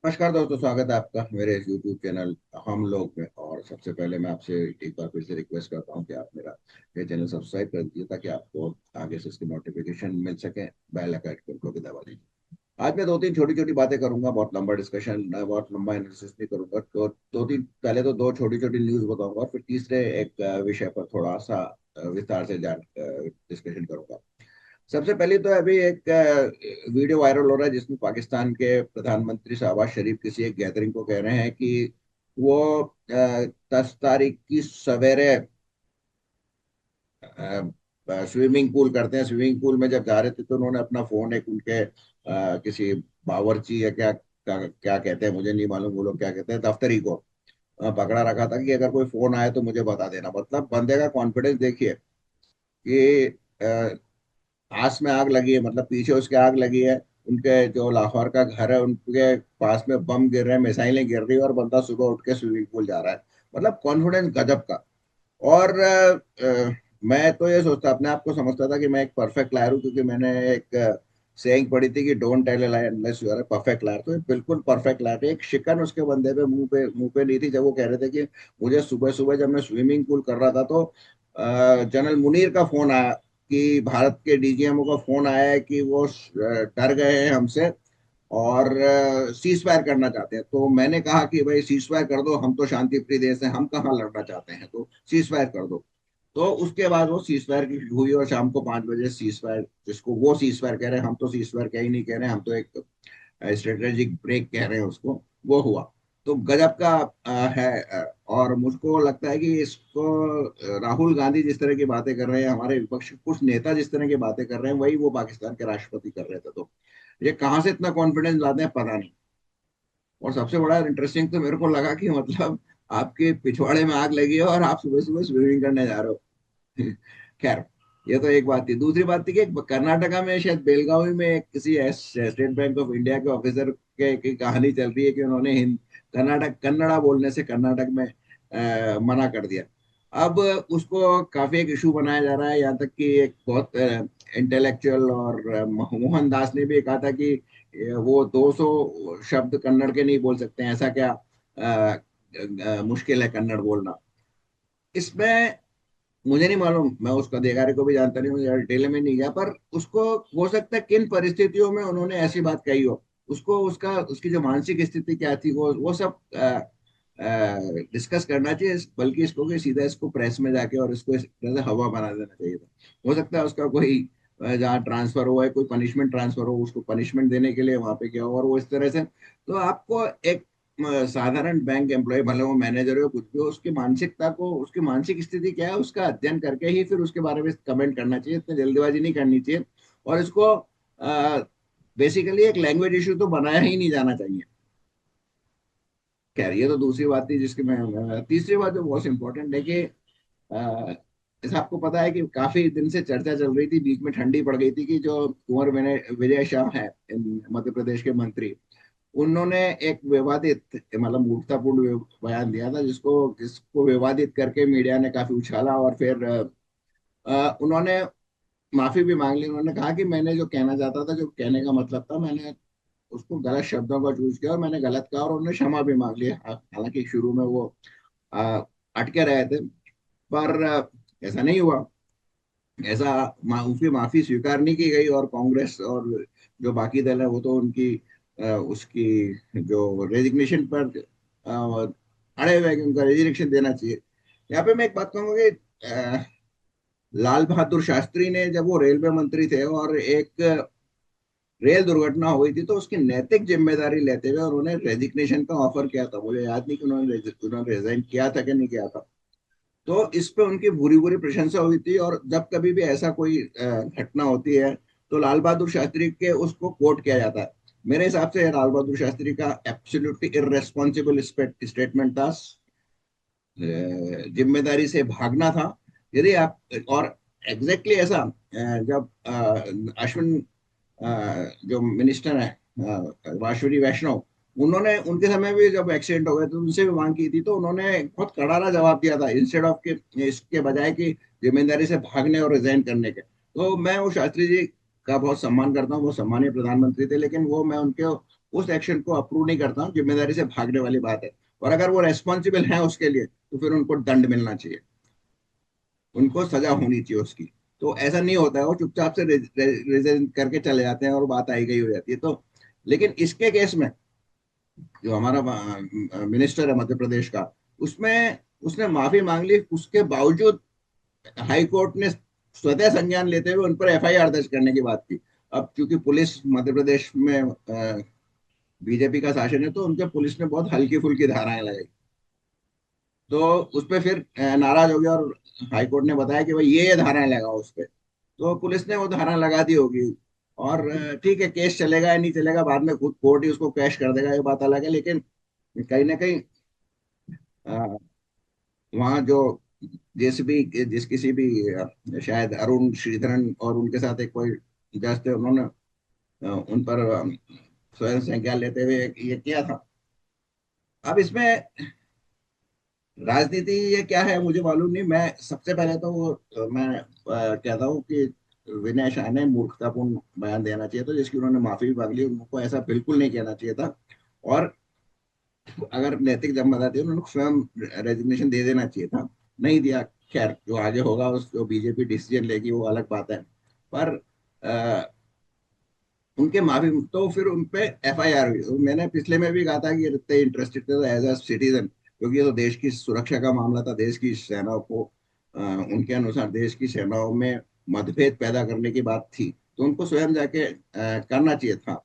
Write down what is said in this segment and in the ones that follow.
नमस्कार दोस्तों, स्वागत है आपका मेरे YouTube चैनल हम लोग में। और सबसे पहले मैं आपसे एक बार फिर से रिक्वेस्ट करता हूं कि आप मेरा ये चैनल सब्सक्राइब कर दीजिए ताकि आपको आगे से इसकी नोटिफिकेशन मिल सके। बेल आइकन को भी दबा दीजिए। आज मैं दो तीन छोटी छोटी बातें करूंगा, बहुत लंबा डिस्कशन, बहुत लंबा एनालिसिस नहीं करूंगा। तो दो तीन पहले तो दो छोटी छोटी न्यूज बताऊंगा और फिर तीसरे एक विषय पर थोड़ा सा विस्तार से जान डिस्कशन करूंगा। सबसे पहले तो अभी एक वीडियो वायरल हो रहा है जिसमें पाकिस्तान के प्रधानमंत्री शहबाज शरीफ किसी एक गैदरिंग को कह रहे हैं कि वो 10 तारीख की सवेरे स्विमिंग पूल करते हैं। स्विमिंग पूल में जब जा रहे थे तो उन्होंने अपना फोन एक उनके किसी बावर्ची या क्या कहते हैं मुझे नहीं मालूम, वो लोग क्या कहते हैं, दफ्तरी को पकड़ा रखा था कि अगर कोई फोन आए तो मुझे बता देना। मतलब बंदे का कॉन्फिडेंस देखिए कि आस में आग लगी है, मतलब पीछे उसके आग लगी है। उनके जो लाहौर का घर है उनके पास में बम गिर रहे हैं, मिसाइलें गिर रही है और बंदा सुबह उठ के स्विमिंग पूल जा रहा है। मतलब कॉन्फिडेंस गजब का। और मैं तो ये सोचता, अपने आप को समझता था कि मैं एक परफेक्ट लायर हूँ, क्योंकि मैंने एक सेइंग पढ़ी थी कि don't tell a lie unless you are a perfect liar. तो ये बिल्कुल परफेक्ट लायर है। एक शिकन उसके बंदे पे मुंह पे नहीं थी जब वो कह रहे थे कि मुझे सुबह सुबह जब मैं स्विमिंग पूल कर रहा था तो जनरल मुनीर का फोन आया, कि भारत के डीजीएमओ का फोन आया है कि वो डर गए हैं हमसे और सीज फायर करना चाहते हैं। तो मैंने कहा कि भाई सीज फायर कर दो, हम तो शांति प्रिय देश हैं, हम कहाँ लड़ना चाहते हैं, तो सीज फायर कर दो। तो उसके बाद वो सीज फायर की हुई और शाम को 5 बजे सीज फायर, जिसको वो सीज फायर कह रहे हैं, हम तो सीज फायर क्या ही नहीं कह रहे हैं, हम तो एक स्ट्रेटेजिक ब्रेक कह रहे हैं उसको, वो हुआ। तो गजब का है। और मुझको लगता है कि इसको राहुल गांधी जिस तरह की बातें कर रहे हैं, हमारे विपक्ष के कुछ नेता जिस तरह की बातें कर रहे हैं, वही वो पाकिस्तान के राष्ट्रपति कर रहे थे। तो ये कहाँ से इतना कॉन्फिडेंस लाते हैं पता नहीं। और सबसे बड़ा इंटरेस्टिंग तो मेरे को लगा कि मतलब आपके पिछवाड़े में आग लगी है और आप सुबह सुबह स्विमिंग करने जा रहे हो। खैर, ये तो एक बात थी। दूसरी बात थी कि कर्नाटका में शायद बेलगावी में किसी स्टेट बैंक ऑफ इंडिया के ऑफिसर के की कहानी चल रही है कि उन्होंने हिंद कर्नाटक कन्नड़ा बोलने से कर्नाटक में मना कर दिया। अब उसको काफी एक इशू बनाया जा रहा है, यहाँ तक कि एक बहुत इंटेलेक्चुअल और मोहन दास ने भी कहा था कि वो 200 शब्द कन्नड़ के नहीं बोल सकते हैं, ऐसा क्या मुश्किल है कन्नड़ बोलना। इसमें मुझे नहीं मालूम, मैं उस अधिकारी को भी जानता नहीं, मुझे डिटेल में नहीं गया, पर उसको हो सकता है किन परिस्थितियों में उन्होंने ऐसी बात कही हो। उसको उसका उसकी जो मानसिक स्थिति क्या थी वो सब डिस्कस करना चाहिए। बल्कि इसको कि सीधा इसको प्रेस में जाके और इसको इस तरह से हवा बना देना चाहिए था। हो सकता है उसका कोई जहाँ ट्रांसफर हुआ है, कोई पनिशमेंट ट्रांसफर हो, उसको पनिशमेंट देने के लिए वहां पे गया हो और वो इस तरह से। तो आपको एक साधारण बैंक एम्प्लॉय, भले वो मैनेजर हो कुछ भी हो, उसकी मानसिकता को, उसकी मानसिक स्थिति क्या है उसका अध्ययन करके ही फिर उसके बारे में कमेंट करना चाहिए। इतनी जल्दीबाजी नहीं करनी चाहिए। और इसको बेसिकली एक लैंग्वेज इशू तो बनाया ही नहीं जाना चाहिए। खैर, ये तो दूसरी बात थी जिसकी तीसरी बात जो बहुत इंपॉर्टेंट है कि जैसे आपको पता है कि काफी दिन से चर्चा चल रही थी, बीच में ठंडी पड़ गई थी, कि जो कुंवर विजय शाह है मध्य प्रदेश के मंत्री, उन्होंने एक विवादित, मतलब मूर्खतापूर्ण बयान दिया था, जिसको जिसको विवादित करके मीडिया ने काफी उछाला। और फिर उन्होंने माफी भी मांग ली। उन्होंने कहा कि मैंने जो कहना चाहता था, जो कहने का मतलब था, मैंने उसको गलत शब्दों का चूज किया और मैंने गलत कहा, और उन्होंने क्षमा भी मांग ली। हालांकि शुरू में वो अ, अटके रहे थे, पर ऐसा नहीं हुआ। ऐसा उनकी माफी स्वीकार नहीं की गई और कांग्रेस और जो बाकी दल है वो तो उनकी उसकी जो रेजिग्नेशन पर अड़े हुए हैं कि उनका रेजिग्नेशन देना चाहिए। यहाँ पे मैं एक बात कहूंगा कि लाल बहादुर शास्त्री ने, जब वो रेलवे मंत्री थे और एक रेल दुर्घटना हुई थी, तो उसकी नैतिक जिम्मेदारी लेते हुए उन्होंने रेजिग्नेशन का ऑफर किया था। मुझे याद नहीं कि उन्होंने रिजाइन किया था कि नहीं किया था। तो इस पे उनकी बुरी बुरी प्रशंसा हुई थी। और जब कभी भी ऐसा कोई घटना होती है तो लाल बहादुर शास्त्री के उसको कोट किया जाता है। मेरे हिसाब से लाल बहादुर शास्त्री का एब्सोल्युटली इररेस्पॉन्सिबल स्टेटमेंट था। जिम्मेदारी से भागना था। यदि आप, और एग्जैक्टली ऐसा जब अश्विन जो मिनिस्टर है वाशुरी वैष्णव, उन्होंने उनके समय भी जब एक्सीडेंट हो गया तो उनसे भी मांग की थी, तो उन्होंने बहुत करारा जवाब दिया था, इंस्टेड ऑफ के इसके बजाय कि जिम्मेदारी से भागने और रिजाइन करने के। तो मैं वो शास्त्री जी का बहुत सम्मान करता हूँ, वो सम्मानीय प्रधानमंत्री थे, लेकिन वो मैं उनके उस एक्शन को अप्रूव नहीं करता हूँ, जिम्मेदारी से भागने वाली बात है। और अगर वो रेस्पॉन्सिबल है उसके लिए तो फिर उनको दंड मिलना चाहिए, उनको सजा होनी चाहिए उसकी। तो ऐसा नहीं होता है, वो चुपचाप से रिजाइन करके चले जाते हैं और बात आई गई हो जाती है। तो लेकिन इसके केस में जो हमारा मिनिस्टर है मध्य प्रदेश का, उसमें उसने माफी मांग ली, उसके बावजूद हाई कोर्ट ने स्वतः संज्ञान लेते हुए उन पर एफआईआर दर्ज करने की बात की। अब क्योंकि पुलिस मध्य प्रदेश में बीजेपी का शासन है, तो उनके पुलिस ने बहुत हल्की फुल्की धाराएं लगाई। तो उस पर फिर नाराज हो गया, और हाई कोर्ट ने बताया कि भाई ये धाराएं लगाओ उस पर। तो पुलिस ने वो धारा लगा दी होगी, और ठीक है, केस चलेगा या नहीं चलेगा बाद में खुद कोर्ट ही उसको कैश कर देगा, ये बात अलग है। लेकिन कहीं ना कहीं वहाँ जो जेसीबी जिस किसी भी शायद अरुण श्रीधरन और उनके साथ एक कोई जज थे, उन्होंने उन पर स्वयं संज्ञान लेते हुए ये किया था। अब इसमें राजनीति ये क्या है मुझे मालूम नहीं। मैं सबसे पहले तो वो मैं कहता हूँ कि विनय शाह ने मूर्खतापूर्ण बयान देना चाहिए था, जिसकी उन्होंने माफी भी मांग ली। उनको ऐसा बिल्कुल नहीं कहना चाहिए था। और अगर नैतिक जिम्मेदारी थी, उन्होंने स्वयं रेजिग्नेशन दे देना चाहिए था, नहीं दिया। खैर, जो आगे होगा उस जो बीजेपी डिसीजन लेगी वो अलग बात है। पर उनके माफी तो फिर उन पे एफआईआर हुई। तो मैंने पिछले में भी कहा था कि इतने इंटरेस्टेड थे तो एज अ सिटीजन, क्योंकि ये तो देश की सुरक्षा का मामला था। देश की सेनाओं को उनके अनुसार देश की सेनाओं में मतभेद पैदा करने की बात थी, तो उनको स्वयं जाके करना चाहिए था।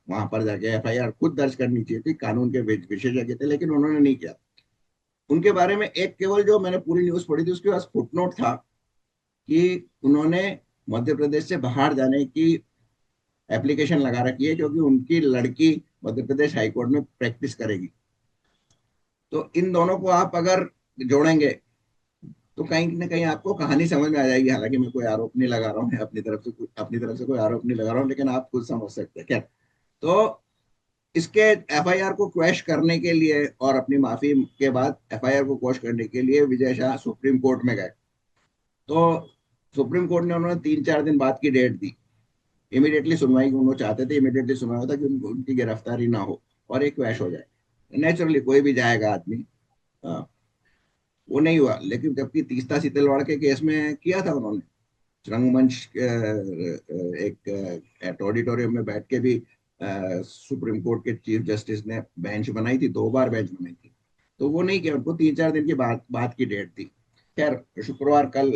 वहां पर जाके एफआईआर खुद दर्ज करनी चाहिए थी, कानून के विशेषज्ञ थे, लेकिन उन्होंने नहीं किया। उनके बारे में एक केवल जो मैंने पूरी न्यूज पढ़ी थी उसके पास फुटनोट था कि उन्होंने मध्य प्रदेश से बाहर जाने की एप्लीकेशन लगा रखी है, क्योंकि उनकी लड़की मध्य प्रदेश हाईकोर्ट में प्रैक्टिस करेगी। तो इन दोनों को आप अगर जोड़ेंगे तो कहीं ना कहीं आपको कहानी समझ में आ जाएगी। हालांकि मैं कोई आरोप नहीं लगा रहा हूँ, मैं अपनी तरफ से कोई आरोप नहीं लगा रहा हूँ, लेकिन आप खुद समझ सकते हैं क्या। तो इसके एफआईआर को क्वैश करने के लिए और अपनी माफी के बाद एफआईआर को क्वैश करने के लिए विजय शाह सुप्रीम कोर्ट में गए। तो सुप्रीम कोर्ट ने उन्होंने 3-4 दिन बाद की डेट दी। इमीडिएटली सुनवाई की उन्होंने चाहते थे, इमीडिएटली सुनवाई होता कि उनकी गिरफ्तारी ना हो और एक क्रैश हो जाए। नेचुरली कोई भी जाएगा आदमी। हाँ, वो नहीं हुआ। लेकिन जबकि तीस्ता सीतलवाड़ के केस में किया था उन्होंने, रंगमंच एक ऑडिटोरियम में बैठ के भी सुप्रीम कोर्ट के चीफ जस्टिस ने बेंच बनाई थी, 2 बार बेंच बनाई थी। तो वो नहीं किया, उनको 3-4 दिन की बात की डेट थी। खैर, शुक्रवार कल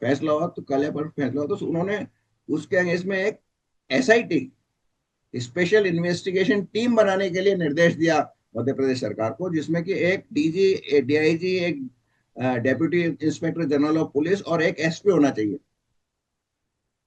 फैसला हुआ, तो कल या पर फैसला हुआ तो उन्होंने उसके अगेंस्ट में एक एसआईटी, स्पेशल इन्वेस्टिगेशन टीम बनाने के लिए निर्देश दिया मध्य प्रदेश सरकार को, जिसमें कि एक डीजी, डीआईजी, एक deputy inspector general of police और एक एसपी होना चाहिए।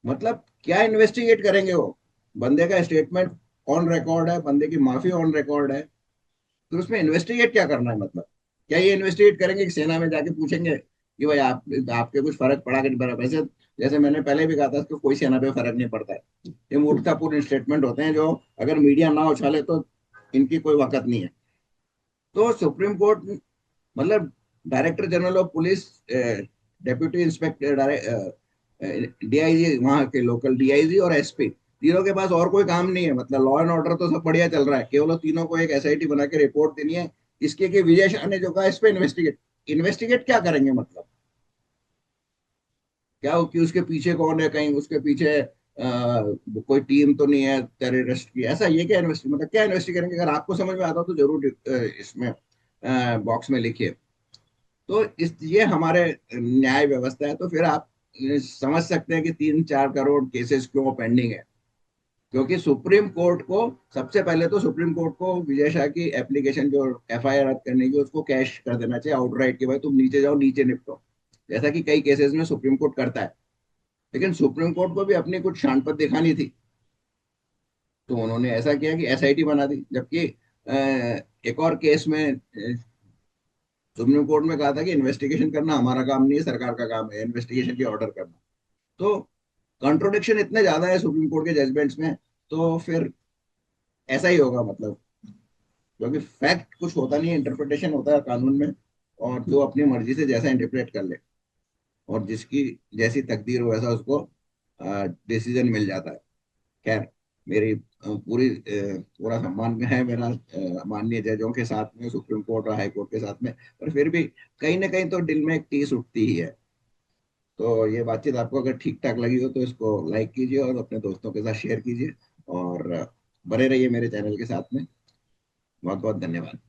मतलब क्या इन्वेस्टिगेट करेंगे वो? बंदे का स्टेटमेंट ऑन रिकॉर्ड है, बंदे की माफी ऑन रिकॉर्ड है, तो उसमें इन्वेस्टिगेट क्या करना है? मतलब क्या ये इन्वेस्टिगेट करेंगे कि सेना में जाके पूछेंगे कि भाई आपके कुछ फर्क पड़ा कि नहीं पड़ा? वैसे जैसे मैंने पहले भी कहा था कि कोई सेना पे फर्क नहीं पड़ता है। ये मूर्खतापूर्ण स्टेटमेंट होते हैं जो अगर मीडिया ना उछाले तो इनकी कोई वकत नहीं है। तो सुप्रीम कोर्ट, मतलब director general of police, deputy inspector, DIG, वहाँ के लोकल डीआईजी और एसपी, तीनों के पास और कोई काम नहीं है। मतलब लॉ एंड ऑर्डर तो सब बढ़िया चल रहा है, केवल तीनों को एक एसआईटी बना के रिपोर्ट देनी है। इसके कि विजय शाह ने जो कहा इस पे इन्वेस्टिगेट, इन्वेस्टिगेट क्या करेंगे? मतलब क्या हो कि उसके पीछे कौन है, कहीं उसके पीछे कोई टीम तो नहीं है टेररिस्ट की? ऐसा ये क्या इन्वेस्टी, मतलब क्या इन्वेस्टिगेट करेंगे? अगर आपको समझ में आता हो तो जरूर इसमें बॉक्स में लिखिए। तो ये हमारे न्याय व्यवस्था है। तो फिर आप समझ सकते हैं कि 3-4 करोड़ केसेस क्यों पेंडिंग है। क्योंकि सुप्रीम कोर्ट को, सबसे पहले तो सुप्रीम कोर्ट को विजय शाह की एप्लीकेशन जो एफआईआर रद्द करने की, उसको कैश कर देना चाहिए आउटराइट, कि भाई तुम नीचे जाओ, नीचे निपटो, जैसा कि कई केसेस में सुप्रीम कोर्ट करता है। लेकिन सुप्रीम कोर्ट को भी अपनी कुछ शानपत दिखानी थी, तो उन्होंने ऐसा किया कि एसआईटी बना दी। जबकि एक और केस में सुप्रीम कोर्ट में कहा था कि इन्वेस्टिगेशन करना हमारा काम नहीं है, सरकार का काम है इन्वेस्टिगेशन की ऑर्डर करना। तो कॉन्ट्रोडिक्शन इतने ज्यादा है सुप्रीम कोर्ट के जजमेंट्स में। तो फिर ऐसा ही होगा, मतलब क्योंकि फैक्ट कुछ होता नहीं है, इंटरप्रिटेशन होता है कानून में। और जो अपनी मर्जी से जैसा इंटरप्रेट कर ले और जिसकी जैसी तकदीर हो वैसा उसको डिसीजन मिल जाता है। खैर, मेरी पूरा सम्मान है मेरा माननीय जजों के साथ में, सुप्रीम कोर्ट और हाई कोर्ट के साथ में, पर फिर भी कहीं ना कहीं तो दिल में एक टीस उठती ही है। तो ये बातचीत आपको अगर ठीक ठाक लगी हो तो इसको लाइक कीजिए और अपने दोस्तों के साथ शेयर कीजिए, और बने रहिए मेरे चैनल के साथ में। बहुत बहुत धन्यवाद।